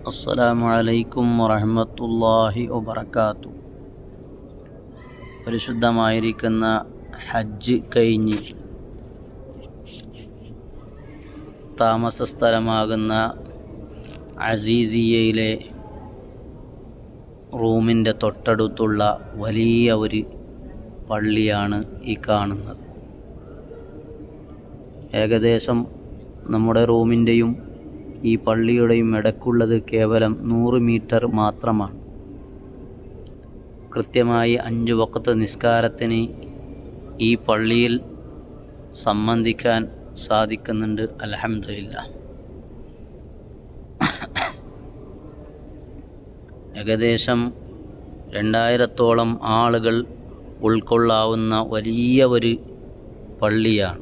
അസ്സലാമു അലൈക്കും വറഹ്മത്തുള്ളാഹി വബറകാതുഹു. പരിശുദ്ധമായിരിക്കുന്ന ഹജ്ജ് കഴിഞ്ഞ് താമസ സ്ഥലമാകുന്ന അസീസിയയിലെ റൂമിൻ്റെ തൊട്ടടുത്തുള്ള വലിയ ഒരു പള്ളിയാണ് ഈ കാണുന്നത്. ഏകദേശം നമ്മുടെ റൂമിൻ്റെയും ഈ പള്ളിയുടെയും ഇടയ്ക്കുള്ളത് കേവലം 100 മീറ്റർ മാത്രമാണ്. കൃത്യമായി 5 വഖ്ത് നിസ്കാരത്തിന് ഈ പള്ളിയിൽ സംബന്ധിക്കാൻ സാധിക്കുന്നുണ്ട്. അൽഹംദുലില്ലാഹ്. ഏകദേശം 2000-ഓളം ആളുകൾ ഉൾക്കൊള്ളാവുന്ന വലിയ ഒരു പള്ളിയാണ്.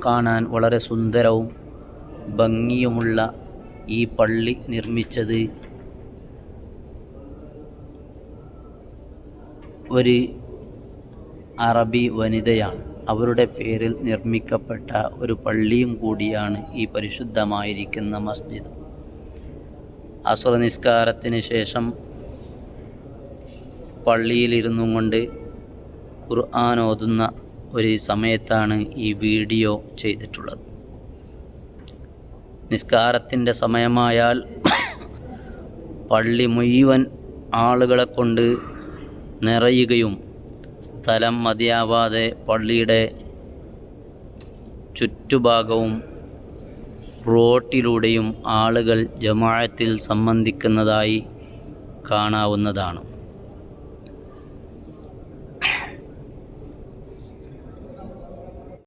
കാണാൻ വളരെ സുന്ദരവും ഭംഗിയുമുള്ള ഈ പള്ളി നിർമ്മിച്ചത് ഒരു അറബി വനിതയാണ്. അവരുടെ പേരിൽ നിർമ്മിക്കപ്പെട്ട ഒരു പള്ളിയും കൂടിയാണ് ഈ പരിശുദ്ധമായിരിക്കുന്ന മസ്ജിദ്. അസ്ർ നിസ്കാരത്തിന് ശേഷം പള്ളിയിലിരുന്നു കൊണ്ട് ഖുർആൻ ഓതുന്ന ഒരു സമയത്താണ് ഈ വീഡിയോ ചെയ്തിട്ടുള്ളത്. നിസ്കാരത്തിൻ്റെ സമയമായാൽ പള്ളി മുഴുവൻ ആളുകളെ കൊണ്ട് നിറയുകയും സ്ഥലം മതിയാവാതെ പള്ളിയുടെ ചുറ്റുഭാഗവും റോട്ടിലൂടെയും ആളുകൾ ജമാഅത്തിൽ സംബന്ധിക്കുന്നതായി കാണാവുന്നതാണ്.